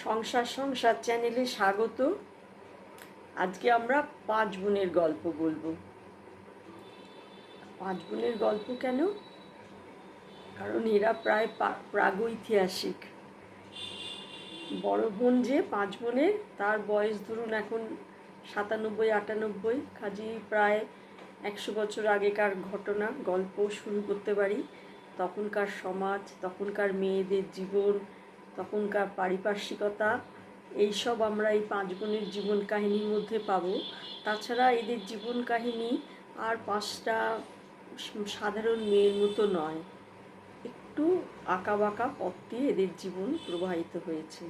সংসার সংসার চ্যানেলে স্বাগত। আজকে আমরা 5 বোনের গল্প বলবো। 5 বোনের গল্প কেন? কারণ এরা প্রায় প্রাগৈতিহাসিক। বড় বোন যে 5 বোনের, তার বয়স ধরুন এখন 97-98, কাজী প্রায় 100 বছর আগেকার ঘটনা গল্প শুরু করতে পারি। তখনকার সমাজ, তখনকার মেয়েদের জীবন, তখনকার পারিপার্শ্বিকতা, এইসব আমরা এই 5 বোনের জীবন কাহিনীর মধ্যে পাবো। তাছাড়া এদের জীবন কাহিনী আর 5টা সাধারণ মেয়ের মতো নয়, একটু আঁকাবাঁকা পথ দিয়ে এদের জীবন প্রবাহিত হয়েছে।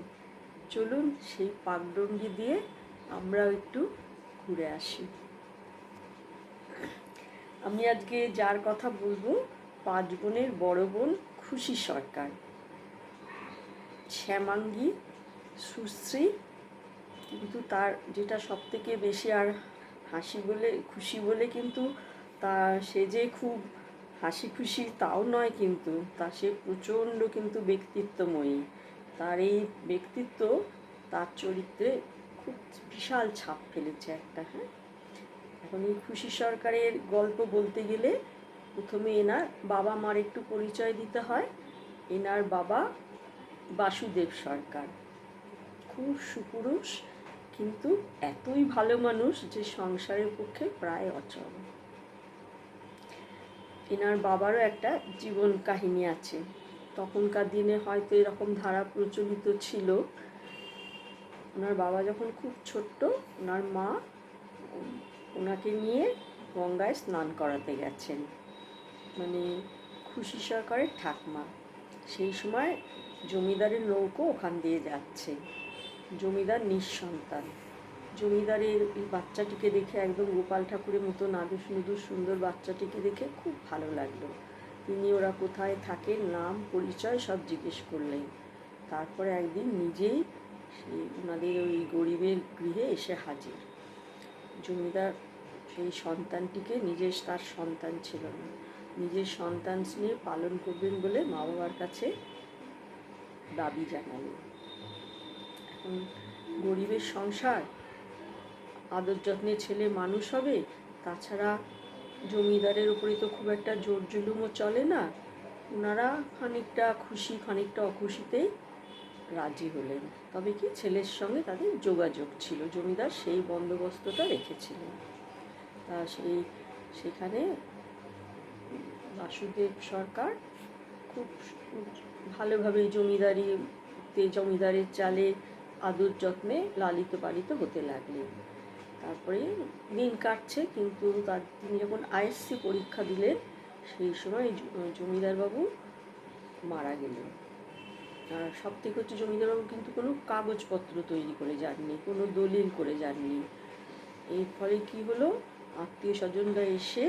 চলুন সেই পাগডন্ডি দিয়ে আমরাও একটু ঘুরে আসি। আমি আজকে যার কথা বলবো, 5 বোনের বড় বোন খুশি সরকার। শ্যামাঙ্গী, সুশ্রী, কিন্তু তার যেটা সব থেকে বেশি আর খুশি বলে কিন্তু সে যে খুব হাসি খুশি তাও নয়, কিন্তু সে প্রচণ্ড কিন্তু ব্যক্তিত্বময়ী। তার এই ব্যক্তিত্ব তার চরিত্রে খুব বিশাল ছাপ ফেলেছে একটা। এখন এই খুশি সরকারের গল্প বলতে গেলে প্রথমে এনার বাবা মার একটু পরিচয় দিতে হয়। এনার বাবা বাসুদেব সরকার, খুব সুপুরুষ, কিন্তু এতই ভালো মানুষ যে সংসারের পক্ষে প্রায় অচল। এনার বাবারও একটা জীবন কাহিনী আছে। তখনকার দিনে হয়তো এরকম ধারা প্রচলিত ছিল। ওনার বাবা যখন খুব ছোট্ট, ওনার মা ওনাকে নিয়ে গঙ্গায় স্নান করাতে গেছেন, মানে খুশি সরকারের ঠাকমা। সেই সময় জমিদারের নৌকো ওখান দিয়ে যাচ্ছে। জমিদার নিঃসন্তান। জমিদারের এই বাচ্চাটিকে দেখে, একদম গোপাল ঠাকুরের মতো নাদুস নুদুস সুন্দর বাচ্চাটিকে দেখে খুব ভালো লাগলো। তিনি ওরা কোথায় থাকেন, নাম পরিচয় সব জিজ্ঞেস করলেন। তারপরে একদিন নিজেই সেই ওনাদের ওই গরিবের গৃহে এসে হাজির। জমিদার সেই সন্তানটিকে, তার সন্তান ছিল না, নিজের সন্তান নিয়ে পালন করবেন বলে মা বাবার কাছে দাবি জানালেন। এখন গরিবের সংসার, আদর যত্নে ছেলে মানুষ হবে, তাছাড়া জমিদারের উপরে তো খুব একটা জোর জুলুমও চলে না। ওনারা খানিকটা খুশি খানিকটা অখুশিতেই রাজি হলেন। তবে কি, ছেলের সঙ্গে তাদের যোগাযোগ ছিল, জমিদার সেই বন্দোবস্তটা রেখেছিলেন। তা সেখানে বাসুদেব সরকার খুব ভালোভাবে জমিদারের চালে আদর যত্নে লালিত পালিত হতে লাগলেন। তারপরে দিন কাটছে, কিন্তু তিনি যখন আইএসসি পরীক্ষা দিলেন, সেই সময় জমিদারবাবু মারা গেলেন। আর সব থেকে হচ্ছে, জমিদারবাবু কিন্তু কোনো কাগজপত্র তৈরি করে যাননি, কোনো দলিল করে যাননি। এর ফলে কি হলো, আত্মীয় স্বজনরা এসে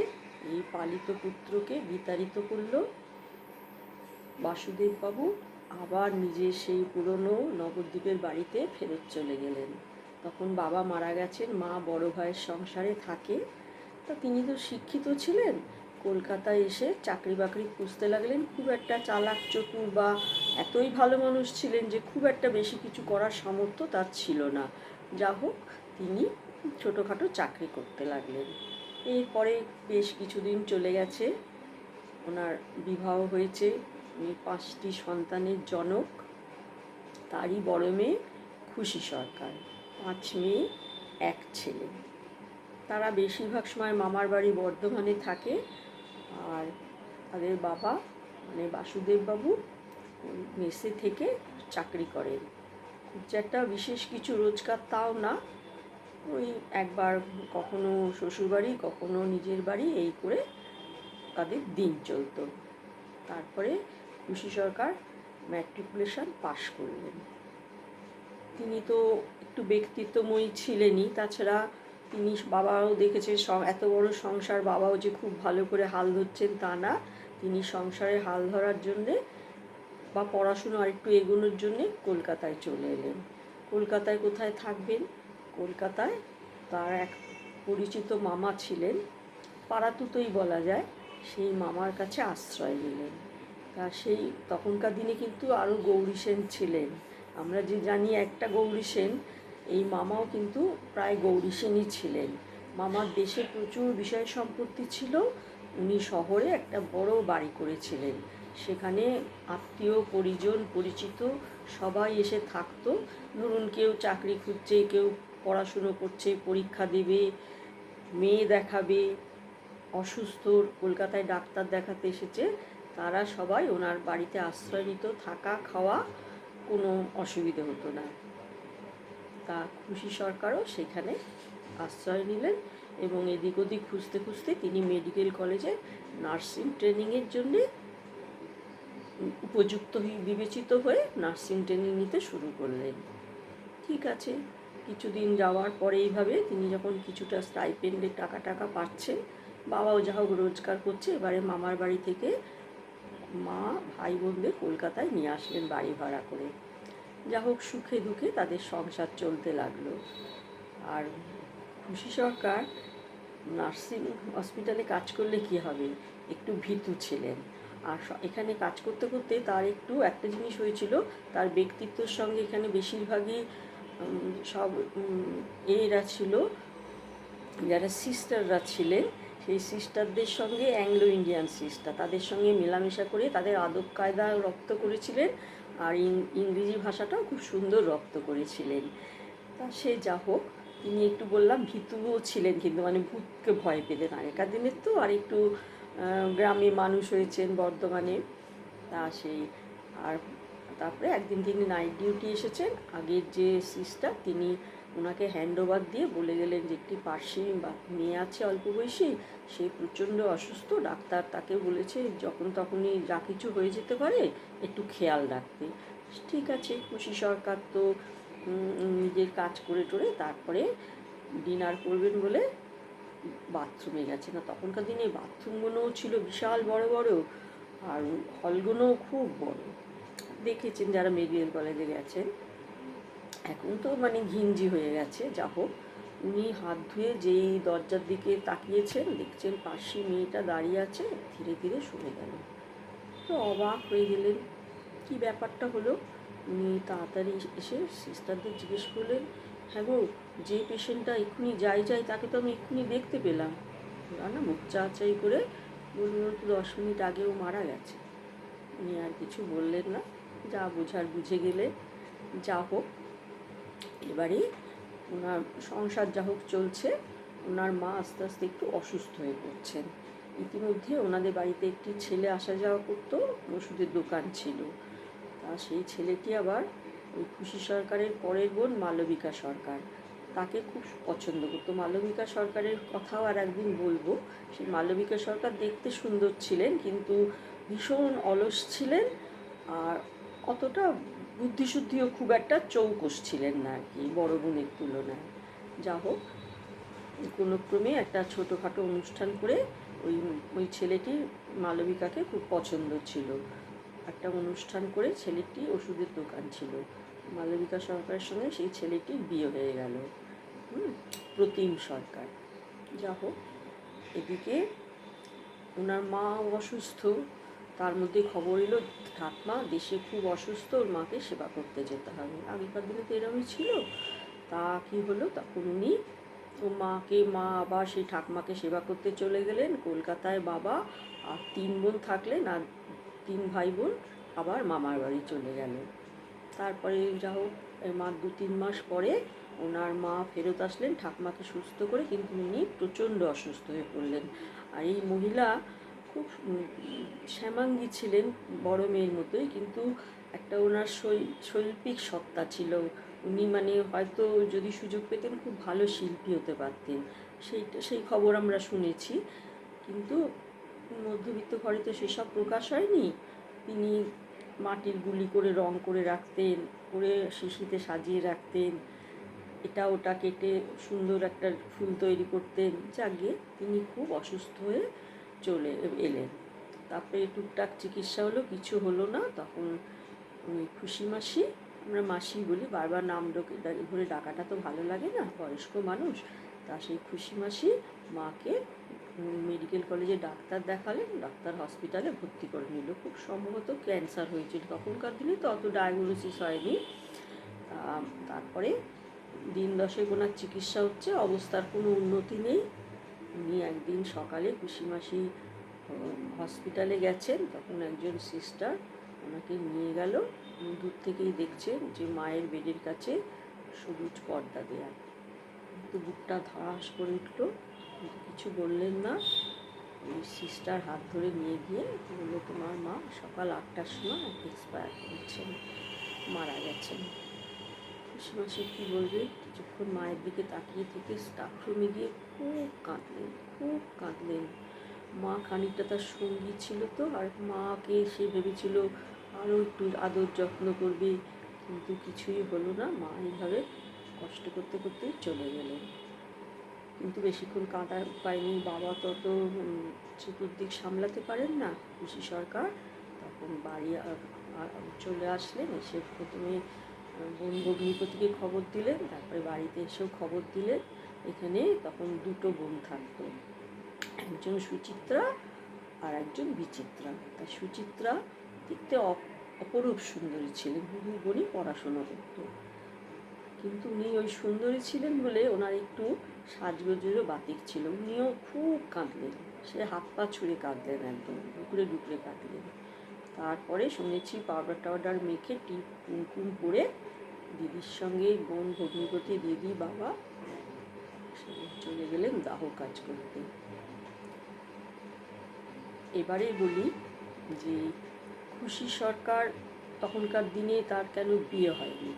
এই পালিত পুত্রকে বিতাড়িত করল। বাসুদেববাবু আবার নিজের সেই পুরনো নবদ্বীপের বাড়িতে ফেরত চলে গেলেন। তখন বাবা মারা গেছেন, মা বড় ভাইয়ের সংসারে থাকে। তা তিনি তো শিক্ষিত ছিলেন, কলকাতায় এসে চাকরি বাকরি খুঁজতে লাগলেন। খুব একটা চালাক চতুর বা এতই ভালো মানুষ ছিলেন যে খুব একটা বেশি কিছু করার সামর্থ্য তার ছিল না। যা হোক, তিনি ছোটোখাটো চাকরি করতে লাগলেন। এরপরে বেশ কিছুদিন চলে গেছে, ওনার বিবাহ হয়েছে, উনি 5টি সন্তানের জনক। তারই বড় মেয়ে খুশি সরকার। 5 মেয়ে 1 ছেলে। তারা বেশিরভাগ সময় মামার বাড়ি বর্ধমানে থাকে। আর তাদের বাবা, মানে বাসুদেববাবু, মেসে থেকে চাকরি করেন। খুব একটা বিশেষ কিছু রোজগার তাও না, ওই একবার কখনো শ্বশুরবাড়ি কখনো নিজের বাড়ি, এই করে তাদের দিন চলত। তারপরে খুশি সরকার ম্যাট্রিকুলেশন পাশ করলেন। তিনি তো একটু ব্যক্তিত্বময়ী ছিলেনই, তাছাড়া তিনি বাবাও দেখেছে এত বড় সংসার, বাবাও যে খুব ভালো করে হাল ধরছেন তা না। তিনি সংসারে হাল ধরার জন্যে বা পড়াশুনো আরেকটু এগোনোর জন্যে কলকাতায় চলে এলেন। কলকাতায় কোথায় থাকবেন? কলকাতায় তার এক পরিচিত মামা ছিলেন, পাড়াতুতোই বলা যায়, সেই মামার কাছে আশ্রয় নিলেন। তা তখনকার দিনে কিন্তু আরও গৌরী সেন ছিলেন, আমরা যে জানি একটা গৌরী সেন, এই মামাও কিন্তু প্রায় গৌরী সেনই ছিলেন। মামার দেশে প্রচুর বিষয় সম্পত্তি ছিল, উনি শহরে একটা বড় বাড়ি করেছিলেন। সেখানে আত্মীয় পরিজন পরিচিত সবাই এসে থাকতো। ধরুন কেউ চাকরি খুঁজছে, কেউ পড়াশুনো করছে, পরীক্ষা দেবে, মেয়ে দেখাবে, অসুস্থ কলকাতায় ডাক্তার দেখাতে এসেছে, তারা সবাই ওনার বাড়িতে আশ্রয় নিত। থাকা খাওয়া কোনো অসুবিধে হতো না। তা খুশি সরকারও সেখানে আশ্রয় নিলেন এবং এদিক ওদিক খুঁজতে খুঁজতে তিনি মেডিকেল কলেজে নার্সিং ট্রেনিংয়ের জন্যে উপযুক্ত বিবেচিত হয়ে নার্সিং ট্রেনিং নিতে শুরু করলেন। ঠিক আছে, কিছুদিন যাওয়ার পরে এইভাবে তিনি যখন কিছুটা স্টাইপেন্ডের টাকা পাচ্ছেন, বাবাও যা হোক রোজগার করছে, এবারে মামার বাড়ি থেকে মা ভাই বোনদের কলকাতায় নিয়ে আসলেন বাড়ি ভাড়া করে। যা হোক সুখে দুঃখে তাদের সংসার চলতে লাগলো। আর খুশি সরকার নার্সিং হসপিটালে কাজ করলে কি হবে, একটু ভীতু ছিলেন। আর এখানে কাজ করতে করতে তার একটু একটা জিনিস হয়েছিল, তার ব্যক্তিত্বের সঙ্গে এখানে বেশিরভাগই সব এরা ছিল, যারা সিস্টাররা ছিলেন, সেই সিস্টারদের সঙ্গে অ্যাংলো ইন্ডিয়ান সিস্টার, তাদের সঙ্গে মেলামেশা করে তাদের আদব কায়দা রপ্ত করেছিলেন। আর ইংরেজি ভাষাটাও খুব সুন্দর রপ্ত করেছিলেন। তা সে যা হোক, তিনি একটু বললাম ভীতুও ছিলেন, কিন্তু মানে ভূতকে ভয় পেতেন আগেকার দিনের তো। আর একটু গ্রামে মানুষ হয়েছেন বর্ধমানে, তা সেই আর তারপরে একদিন তিনি নাইট ডিউটি এসেছেন। আগের যে সিস্টার তিনি ওনাকে হ্যান্ড ওভার দিয়ে বলে গেলেন যে একটি পার্সি মেয়ে আছে অল্প বয়সী, সে প্রচণ্ড অসুস্থ, ডাক্তার তাকে বলেছে যখন তখনই যা কিছু হয়ে যেতে পারে, একটু খেয়াল রাখতে। ঠিক আছে, খুশি সরকার তো নিজের কাজ করে টোরে তারপরে ডিনার করবেন বলে বাথরুমে গেছে। না, তখনকার দিনে বাথরুমগুলোও ছিল বিশাল বড় বড়, আর হলগুলোও খুব বড়। দেখেছেন যারা মেডিকেল কলেজে গেছেন, এখন তো মানে ঘিঞ্জি হয়ে গেছে। যা হোক, উনি হাত ধুয়ে যেই দরজার দিকে তাকিয়েছেন, দেখছেন পাশে মেয়েটা দাঁড়িয়ে আছে, ধীরে ধীরে সরে গেল। তো অবাক হয়ে গেলেন, কি ব্যাপারটা হলো। উনি তাড়াতাড়ি এসে সিস্টারদের জিজ্ঞেস করলেন, হ্যাঁ গো, যে পেশেন্টটা এক্ষুনি যাই তাকে তো আমি এক্ষুনি দেখতে পেলাম। ওরা না মুখ চাচাই করে বলল, 10 মিনিট আগেও মারা গেছে। উনি আর কিছু বললেন না, যা বোঝার বুঝে গেলেন। যা হোক, এবারে ওনার সংসার যা হোক চলছে। ওনার মা আস্তে আস্তে একটু অসুস্থ হয়ে পড়ছেন। ইতিমধ্যে ওনাদের বাড়িতে একটি ছেলে আসা যাওয়া করতো, ওষুধের দোকান ছিল। তা সেই ছেলেটি আবার ওই খুশি সরকারের পরের বোন মালবিকা সরকার, তাকে খুব পছন্দ করতো। মালবিকা সরকারের কথাও আর একদিন বলবো। সেই মালবিকা সরকার দেখতে সুন্দর ছিলেন, কিন্তু ভীষণ অলস ছিলেন, আর অতটা বুদ্ধিশুদ্ধিও খুব একটা চৌকস ছিলেন না আর কি, বড় বোনের তুলনায়। যা হোক, কোনো ক্রমে একটা ছোটোখাটো অনুষ্ঠান করে ওই ওই ছেলেটির মালবিকাকে খুব পছন্দ ছিল। একটা অনুষ্ঠান করে ছেলেটি ওষুধের দোকান ছিল, মালবিকা সরকারের সঙ্গে সেই ছেলেটির বিয়ে হয়ে গেল, প্রতিম সরকার। যা হোক, এদিকে ওনার মা অসুস্থ, তার মধ্যে খবর এলো ঠাকমা দেশে খুব অসুস্থ, ওর মাকে সেবা করতে যেতে হবে। আগেকার দিনে তো এরমই ছিল। তা কী হলো, তখন উনি মা আবার সেই ঠাকমাকে সেবা করতে চলে গেলেন কলকাতায়। বাবা আর 3 বোন থাকলেন, আর 3 ভাই বোন আবার মামার বাড়ি চলে গেল। তারপরে যা হোক, মার 2-3 মাস পরে ওনার মা ফেরত আসলেন ঠাকমাকে সুস্থ করে, কিন্তু উনি প্রচণ্ড অসুস্থ হয়ে পড়লেন। আর এই মহিলা খুব শ্যামাঙ্গী ছিলেন, বড় মেয়ের মতোই, কিন্তু একটা ওনার শৈল্পিক সত্তা ছিল। উনি মানে হয়তো যদি সুযোগ পেতেন খুব ভালো শিল্পী হতে পারতেন, সেই খবর আমরা শুনেছি। কিন্তু মধ্যবিত্ত ঘরে তো সেসব প্রকাশ হয়নি। তিনি মাটির গুলি করে রং করে রাখতেন, করে শিশিতে সাজিয়ে রাখতেন, এটা ওটা কেটে সুন্দর একটা ফুল তৈরি করতেন। যাকে তিনি খুব অসুস্থ হয়ে চলে এলেন। তারপরে টুকটাক চিকিৎসা হলো, কিছু হলো না। তখন ওই খুশি মাসি, আমরা মাসি বলি, বারবার নাম ধরে ডাকাটা তো ভালো লাগে না, বয়স্ক মানুষ। তা সেই খুশি মাসি মাকে মেডিকেল কলেজে ডাক্তার দেখালেন, ডাক্তার হসপিটালে ভর্তি করে নিল। খুব সম্ভবত ক্যান্সার হয়েছিল, তখনকার দিনে তো অত ডায়াগনোসিস হয়নি। তারপরে দিন 10 ওনার চিকিৎসা হচ্ছে, অবস্থার কোনো উন্নতি নেই। উনি একদিন সকালে কুশিমাসি হসপিটালে গেছেন, তখন একজন সিস্টার ওনাকে নিয়ে গেল। উনি দূর থেকেই দেখছেন যে মায়ের বেডের কাছে সবুজ পর্দা দেয়া, কিন্তু বুকটা ধড়াস করে উঠলো, কিন্তু কিছু বললেন না। ওই সিস্টার হাত ধরে নিয়ে গিয়ে বললো, তোমার মা সকাল 8টার সময় এক্সপায়ার করেছেন, মারা গেছেন। কুশিমাসি কী বলবে, কিছুক্ষণ মায়ের দিকে তাকিয়ে থেকে স্টাফ রুমে গিয়ে খুব কাঁদলেন, খুব কাঁদলেন। মা খানিকটা তার সঙ্গী ছিল তো, আর মাকে সে ভেবেছিল আরও একটু আদর যত্ন করবে, কিন্তু কিছুই হলো না। মা এইভাবে কষ্ট করতে করতেই চলে গেলেন। কিন্তু বেশিক্ষণ কাঁদার উপায় নেই, বাবা তত চতুর্দিক সামলাতে পারেন না। খুশি সরকার তখন বাড়ি চলে আসলেন, এসে প্রথমে বোন ভগ্নিপতিকে খবর দিলেন, তারপরে বাড়িতে এসেও খবর দিলেন। এখানে তখন দুটো বোন থাকতো, একজন সুচিত্রা আর একজন বিচিত্রা। তা সুচিত্রা দেখতে অপরূপ সুন্দরী ছিলেন, দুই বোনই পড়াশোনা করত, কিন্তু উনি ওই সুন্দরী ছিলেন বলে ওনার একটু সাজগোজেরও বাতিক ছিল। উনিও খুব কাঁদলেন, সে হাত পা ছুঁড়ে কাঁদলেন, একদম ডুকরে ডুকরে কাঁদলেন। তারপরে শুনেছি পাউডার টাউডার মেখে টিপ কুমকুম পরে দিদির সঙ্গে বোন ভগ্নিপতি, দিদি, বাবা চলে গেলেন দাহ কাজ করতে। এবারে বলি যে খুশি সরকার তখনকার দিনে তার কেন বিয়ে হয়নি।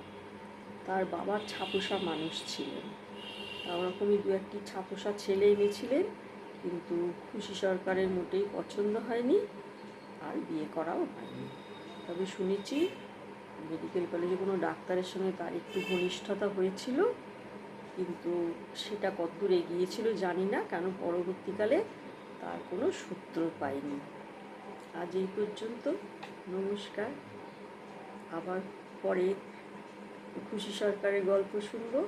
তার বাবা ছাপোষা মানুষ ছিলেন, তা ওরকমই দু একটি ছাপোষা ছেলে এনেছিলেন, কিন্তু খুশি সরকারের মোটেই পছন্দ হয়নি, আর বিয়ে করাও হয়নি। তবে শুনেছি মেডিকেল কলেজে কোনো ডাক্তারের সঙ্গে তার একটু ঘনিষ্ঠতা হয়েছিল, কিন্তু সেটা কতদূর এগিয়েছিল জানি না, কেন পরবর্তীকালে তার কোনো সূত্র পাইনি। আজ এই পর্যন্ত, নমস্কার। আবার পরে খুশি সরকারের গল্প শুনবো।